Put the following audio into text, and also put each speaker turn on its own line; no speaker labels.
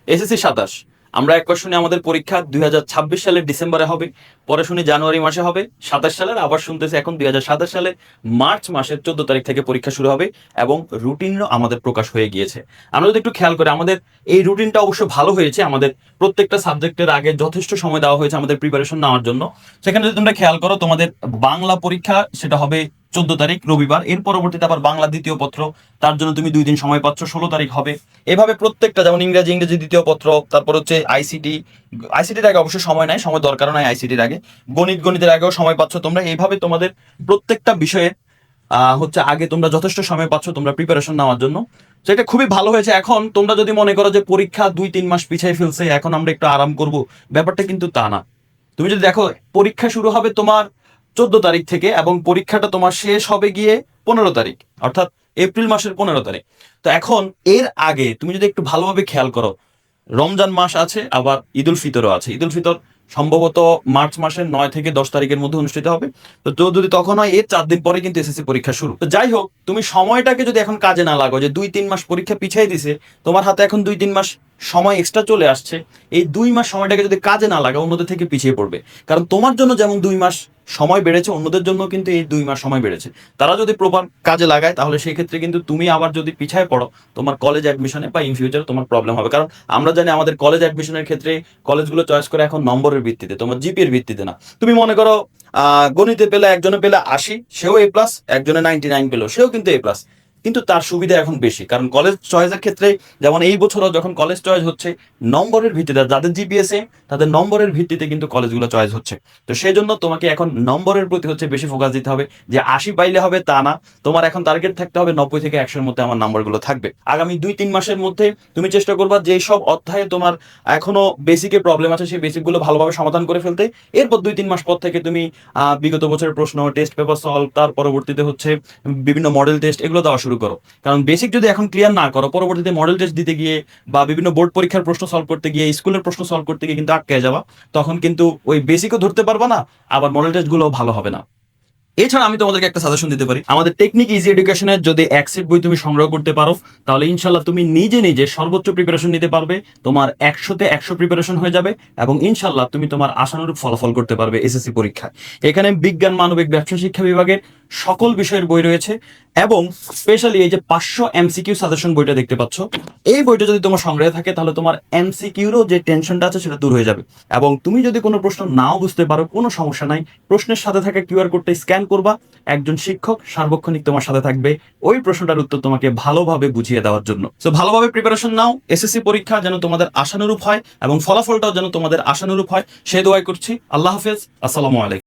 SSC 27। আমরা একবার শুনি আমাদের পরীক্ষা 2026 সালের ডিসেম্বরে হবে, পরে শুনি জানুয়ারি মাসে হবে 27 সালের, আবার শুনতেছি এখন 2027 সালে মার্চ মাসের 14 তারিখ থেকে পরীক্ষা শুরু হবে এবং রুটিনও আমাদের প্রকাশ হয়ে গিয়েছে। আমরা যদি একটু খেয়াল করি, আমাদের এই রুটিনটা অবশ্য ভালো হয়েছে। আমাদের প্রত্যেকটা সাবজেক্টের আগে যথেষ্ট সময় দেওয়া হয়েছে আমাদের প্রিপারেশন নেওয়ার জন্য। সেখানে যদি তোমরা খেয়াল করো, তোমাদের বাংলা পরীক্ষা সেটা হবে 14 তারিখ রবিবার, এর পরবর্তীতে আবার বাংলা দ্বিতীয় পত্র, তার জন্য তুমি 2 দিন সময় পাচ্ছ, 16 তারিখ হবে। এভাবে প্রত্যেকটা, যেমন ইংরেজি দ্বিতীয় পত্র, তারপর হচ্ছে আইসিটির আগে অবশ্যই সময় নাই, সময় দরকার নাই আইসিটির আগে, গণিতের আগেও সময় পাচ্ছ তোমরা। এইভাবে তোমাদের প্রত্যেকটা বিষয়ে হচ্ছে আগে তোমরা যথেষ্ট সময় পাচ্ছ তোমরা প্রিপারেশন নেওয়ার জন্য। সেটা খুবই ভালো হয়েছে। এখন তোমরা যদি মনে করো যে পরীক্ষা 2-3 মাস পিছিয়ে ফেলছে, এখন আমরা একটু আরাম করব, ব্যাপারটা কিন্তু তা না। তুমি যদি দেখো, পরীক্ষা শুরু হবে তোমার 14 তারিখ থেকে এবং পরীক্ষাটা তোমার শেষ হবে গিয়ে 15 তারিখ, অর্থাৎ এপ্রিল মাসের 15 তারিখ। তো এখন এর আগে তুমি যদি একটু ভালোভাবে খেয়াল করো, রমজান মাস আছে, আবার ঈদুল ফিতরও আছে। ঈদুল ফিতর সম্ভবত মার্চ মাসের 9 থেকে 10 তারিখের মধ্যে অনুষ্ঠিত হবে। তো যদি তখন হয়, এর 4 দিন পরে কিন্তু এসএসসি পরীক্ষা শুরু। তো যাই হোক, তুমি সময়টাকে যদি এখন কাজে না লাগো, যে 2-3 মাস পরীক্ষা পিছিয়ে দিছে, তোমার হাতে এখন 2-3 মাস সময় এক্সট্রা চলে আসছে, এই 2 মাস সময়টাকে যদি কাজে না লাগা, অন্যদের থেকে পিছিয়ে পড়বে। কারণ তোমার জন্য যেমন 2 মাস সময় বেড়েছে, অন্যদের জন্য কিন্তু এই 2 মাস সময় বেড়েছে। তারা যদি প্রপার কাজে লাগায়, তাহলে সেই ক্ষেত্রে কিন্তু তুমি আবার যদি পিছায় পড়ো, তোমার কলেজ অ্যাডমিশনে বা ইন ফিউচারে তোমার প্রবলেম হবে। কারণ আমরা জানি আমাদের কলেজ অ্যাডমিশনের ক্ষেত্রে কলেজগুলো চয়েস করে এখন নম্বরের ভিত্তিতে, তোমার জিপিএর ভিত্তিতে না। তুমি মনে করো গণিতে পেলে, একজনে পেলে 80, সেও A+, একজনে 99 পেলো, সেও কিন্তু A+, কিন্তু তার সুবিধা এখন বেশি। কারণ কলেজ চয়েসের ক্ষেত্রে, যেমন এই বছরও যখন কলেজ চয়েস হচ্ছে নম্বরের ভিত্তিতে, যাদের জিপিএসএ তাদের নম্বরের ভিত্তিতে কিন্তু কলেজগুলো চয়েস হচ্ছে। তো সেই জন্য তোমাকে এখন নম্বরের প্রতি হচ্ছে বেশি ফোকাস দিতে হবে। যে 80 পাইলে হবে তা না, তোমার এখন টার্গেট থাকতে হবে 90 থেকে 100-এর মধ্যে আমার নাম্বারগুলো থাকবে। আগামী 2-3 মাসের মধ্যে তুমি চেষ্টা করবা যে সব অধ্যায়ে তোমার এখনো বেসিকে প্রবলেম আছে, সেই বেসিকগুলো ভালোভাবে সমাধান করে ফেলতে। এরপর 2-3 মাস পর থেকে তুমি বিগত বছরের প্রশ্ন, টেস্ট পেপার সলভ, তার পরবর্তীতে হচ্ছে বিভিন্ন মডেল টেস্ট, এগুলো দেওয়া শুরু করো। কারণ বেসিক যদি এখন ক্লিয়ার না করো, পরবর্তীতে মডেল টেস্ট দিতে গিয়ে বা বিভিন্ন বোর্ড পরীক্ষার প্রশ্ন সলভ করতে গিয়ে, স্কুলের প্রশ্ন সলভ করতে গিয়ে কিন্তু আটকে যাবা। তখন কিন্তু ওই বেসিকও ধরতে পারবা না, আবার মডেল টেস্ট গুলো ভালো হবে না। এছাড়া আমি তোমাদেরকে একটা সাজেশন দিতে পারি, আমাদের টেকনিক ইজি এডুকেশনের যদি এক সেট বই তুমি সংগ্রহ করতে পারো, তাহলে ইনশাল্লাহ তুমি নিজে নিজে সর্বোচ্চ প্রিপারেশন নিতে পারবে। তোমার 100-তে 100 প্রিপারেশন হয়ে যাবে এবং ইনশাল্লাহ তুমি তোমার আশানুরূপ ফলাফল করতে পারবে এসএসসি পরীক্ষায়। এখানে বিজ্ঞান, মানবিক, ব্যবসা শিক্ষা বিভাগের সকল বিষয়ের বই রয়েছে এবং স্পেশালি এই যে 500 এমসিকিউ সাজেশন বইটা দেখতে পাচ্ছ, এই বইটা যদি তোমার সংগ্রহে থাকে, তাহলে তোমার এমসিকিউরও যে টেনশনটা আছে সেটা দূর হয়ে যাবে। এবং তুমি যদি কোনো প্রশ্ন নাও বুঝতে পারো, কোনো সমস্যা নাই, প্রশ্নের সাথে থাকা কিউআর কোডটা স্ক্যান করবা, একজন শিক্ষক সার্বক্ষণিক তোমার সাথে থাকবে ওই প্রশ্নটার উত্তর তোমাকে ভালোভাবে বুঝিয়ে দেওয়ার জন্য। তো ভালোভাবে প্রিপারেশন নাও, এসএসসি পরীক্ষা যেন তোমাদের আশানুরূপ হয় এবং ফলাফলটাও যেন তোমাদের আশানুরূপ হয়, সে দোয়াই করছি। আল্লাহ হাফেজ, আসসালামু আলাইকুম।